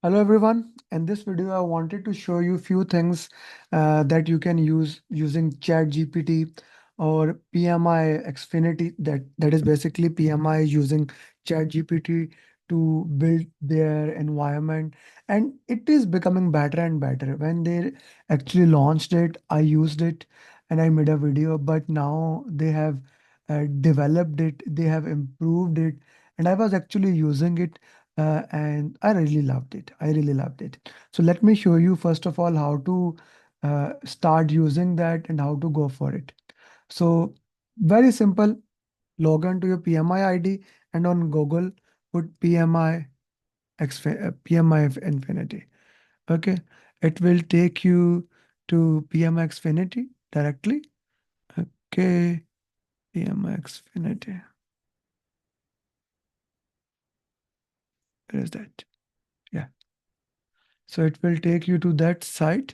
Hello everyone. In this video, I wanted to show you few things that you can use using ChatGPT or PMI Xfinity. That is basically PMI using ChatGPT to build their environment, and it is becoming better and better. When they actually launched it, I used it and I made a video. But now they have developed it, they have improved it, and I was actually using it and I really loved it. I really loved it. So let me show you first of all how to start using that and how to go for it. So very simple. Log on to your PMI ID and on Google put PMI Infinity. Okay, it will take you to PMI Infinity directly. Okay, PMI Infinity. Where is that? Yeah. So it will take you to that site,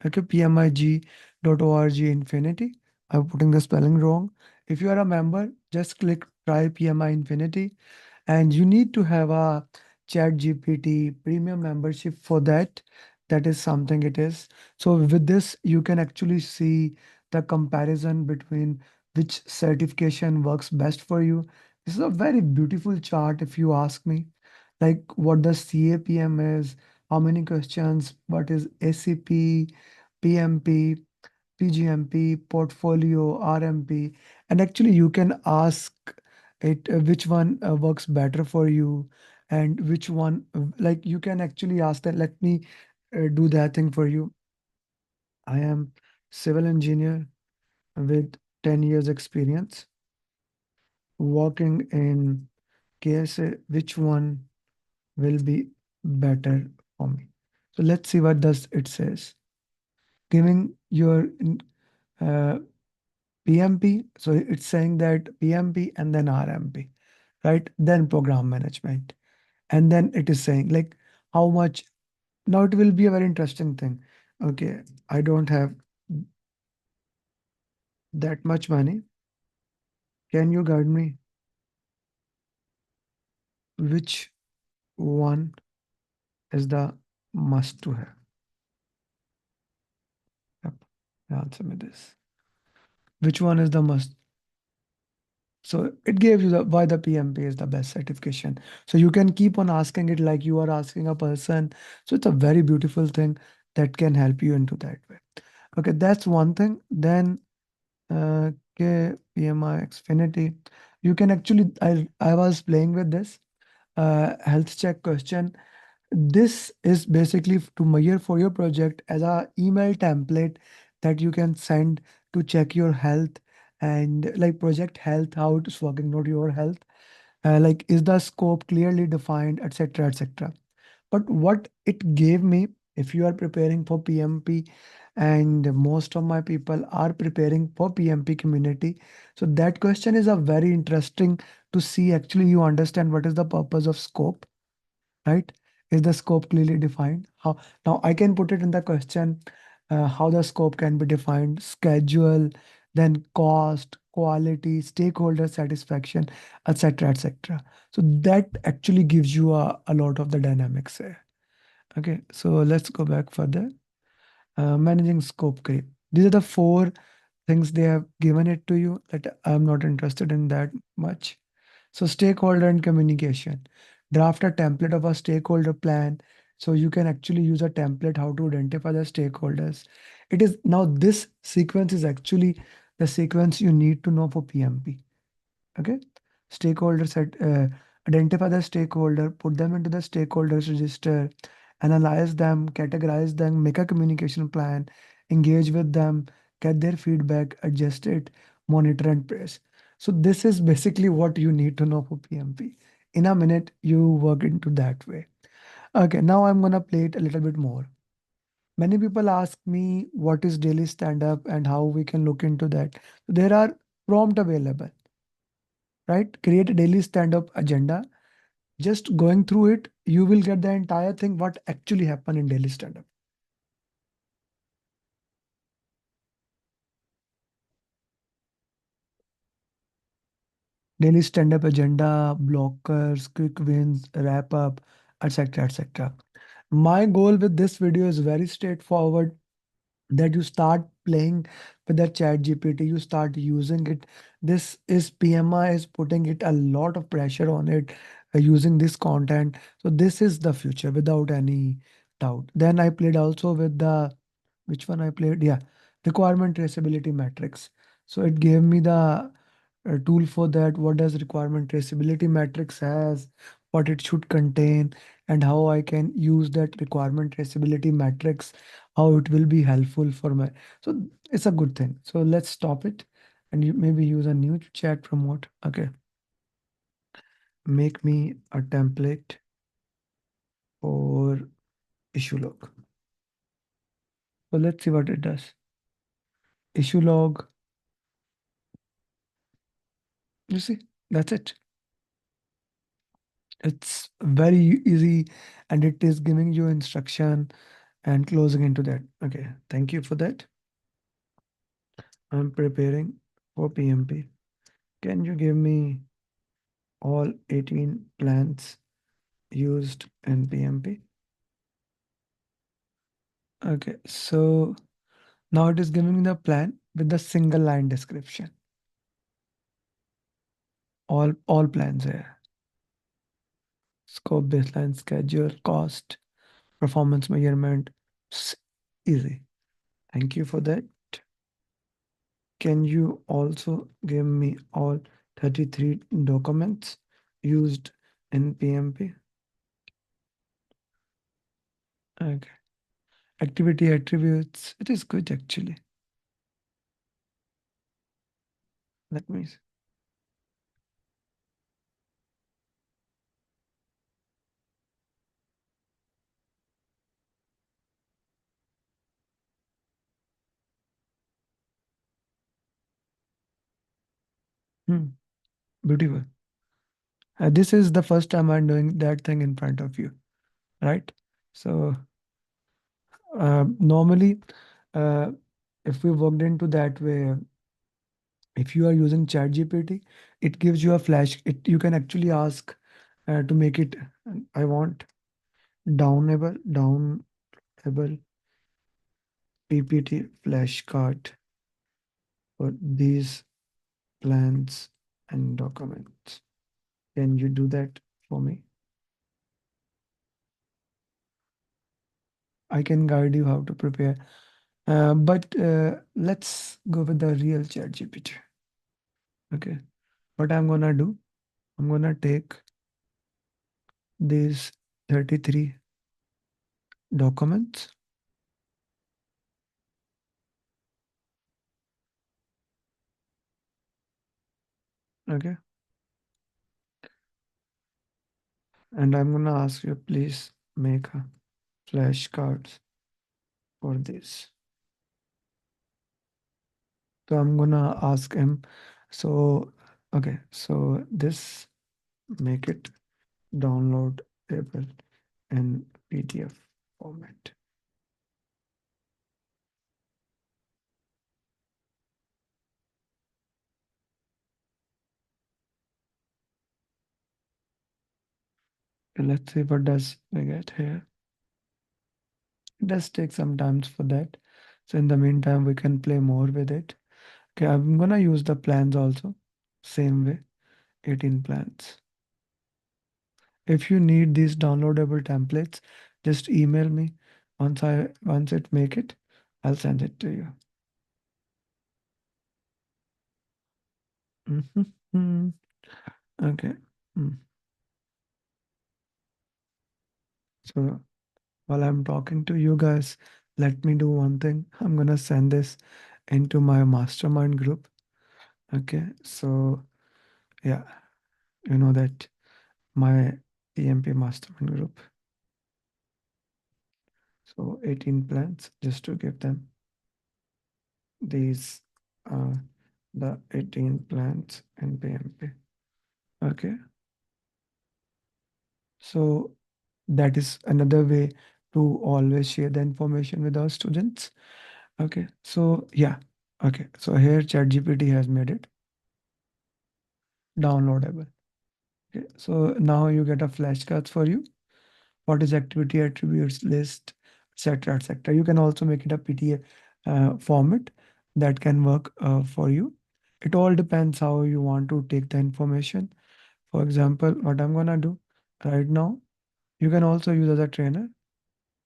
okay, pmig.org Infinity. I'm putting the spelling wrong. If you are a member, just click try PMI Infinity, and you need to have a Chat GPT premium membership for that. That is something it is. So with this, you can actually see the comparison between which certification works best for you. This is a very beautiful chart, if you ask me. Like what the CAPM is, how many questions, what is ACP, PMP, PGMP, portfolio, RMP, and actually you can ask it which one works better for you and which one, like you can actually ask that, let me do that thing for you. I am civil engineer with 10 years experience working in KSA, which one will be better for me. So let's see what does it says. Giving your uh, PMP, so it's saying that PMP and then RMP, right? Then program management. And then it is saying like how much. Now it will be a very interesting thing. Okay, I don't have that much money. Can you guide me which one is the must to have? Yep. Answer me this. Which one is the must? So it gives you the why the PMP is the best certification. So you can keep on asking it like you are asking a person. So it's a very beautiful thing that can help you into that way. Okay, that's one thing. Then okay, PMI Xfinity. You can actually I was playing with this health check question. This is basically to measure for your project as a email template that you can send to check your health and like project health, how it is working, not your health. Like is the scope clearly defined, etc., etc. But what it gave me, if you are preparing for PMP, and most of my people are preparing for PMP community, so that question is a very interesting to see. Actually, you understand what is the purpose of scope, right? Is the scope clearly defined? How now I can put it in the question, how the scope can be defined, schedule, then cost, quality, stakeholder satisfaction, etc., etc. So that actually gives you a lot of the dynamics there. Okay, so let's go back further. Managing scope creep. These are the four things they have given it to you that I'm not interested in that much. So stakeholder and communication. Draft a template of a stakeholder plan. So you can actually use a template how to identify the stakeholders. It is now this sequence is actually the sequence you need to know for PMP. Okay. Stakeholder set, identify the stakeholder, put them into the stakeholders register, analyze them, categorize them, make a communication plan, engage with them, get their feedback, adjust it, monitor and praise. So this is basically what you need to know for PMP. In a minute, you work into that way. Okay, now I'm gonna play it a little bit more. Many people ask me what is daily stand-up and how we can look into that. There are prompt available, right? Create a daily stand-up agenda. Just going through it, you will get the entire thing, what actually happened in daily stand-up. Daily stand-up agenda, blockers, quick wins, wrap up, etc., etc. My goal with this video is very straightforward, that you start playing with the chat GPT, you start using it. This is PMI is putting it a lot of pressure on it, using this content. So this is the future without any doubt. Then I played also with the, which one I played? Yeah, requirement traceability matrix. So it gave me the tool for that. What does requirement traceability matrix has, what it should contain, and how I can use that requirement traceability matrix, how it will be helpful for my. So it's a good thing. So let's stop it, and you maybe use a new chat promote. Okay, make me a template for issue log. So let's see what it does. Issue log. You see, that's it. It's very easy, and it is giving you instruction and closing into that. Okay, thank you for that. I'm preparing for PMP. Can you give me all 18 plans used in PMP? Okay, so now it is giving me the plan with the single line description. All plans here. Scope, baseline, schedule, cost, performance measurement. Easy. Thank you for that. Can you also give me all 33 documents used in PMP? Okay. Activity attributes. It is good actually. Let me see. Hmm, beautiful. This is the first time I'm doing that thing in front of you, right? So normally, uh, if we worked into that way, if you are using ChatGPT, it gives you a flash. You can actually ask to make it. I want downable PPT flashcard for these plans and documents. Can you do that for me? I can guide you how to prepare. But let's go with the real chat GPT. Okay. What I'm gonna do, I'm gonna take these 33 documents. Okay. And I'm gonna ask you, please make a flashcards for this. So I'm gonna ask him. So, okay. So this, make it downloadable in PDF format. Let's see what does we get here. It does take some time for that. So in the meantime, we can play more with it. Okay, I'm gonna use the plans also. Same way, 18 plans. If you need these downloadable templates, just email me. Once it make it, I'll send it to you. Mhm. Okay. Mm. So while I'm talking to you guys, let me do one thing. I'm gonna send this into my mastermind group. Okay. So yeah, you know that my PMP mastermind group. So 18 plans just to give them these the 18 plans in PMP. Okay. So that is another way to always share the information with our students. Okay. So yeah. Okay. So here ChatGPT has made it downloadable. Okay. So now you get a flashcards for you. what is activity attributes list, etc., etc. You can also make it a PTA format that can work for you. It all depends how you want to take the information. For example, what I'm gonna do right now, you can also use as a trainer.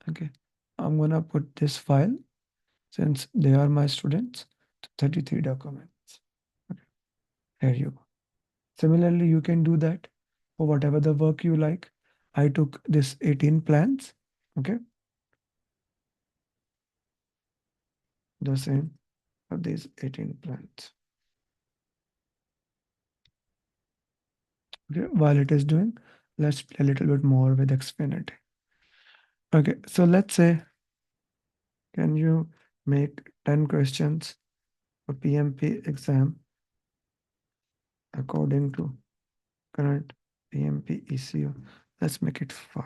Okay, I'm gonna put this file since they are my students. 33 documents. Okay, here you go. Similarly, you can do that for whatever the work you like. I took this 18 plans. Okay, the same for these 18 plans. Okay, while it is doing, let's play a little bit more with Xfinity. Okay, so let's say, can you make 10 questions for PMP exam according to current PMP ECO? Let's make it 5.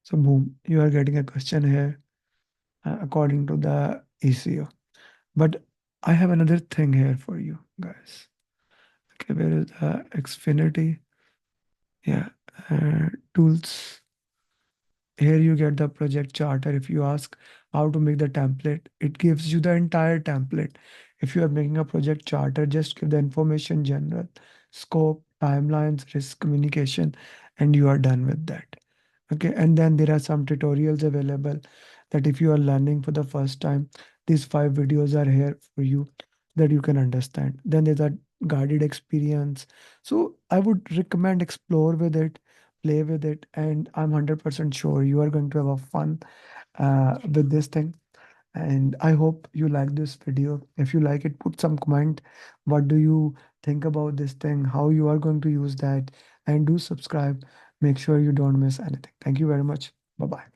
So boom, you are getting a question here according to the ECO. But I have another thing here for you guys. Okay, where is the Xfinity? Yeah, tools. Here you get the project charter. If you ask how to make the template, it gives you the entire template. If you are making a project charter, just give the information general, scope, timelines, risk communication, and you are done with that. Okay, and then there are some tutorials available that if you are learning for the first time, these 5 videos are here for you that you can understand. Then there's a guided experience. So I would recommend explore with it, play with it, and I'm 100% sure you are going to have a fun with this thing. And I hope you like this video. If you like it, put some comment. What do you think about this thing? How you are going to use that? And do subscribe. Make sure you don't miss anything. Thank you very much. Bye bye.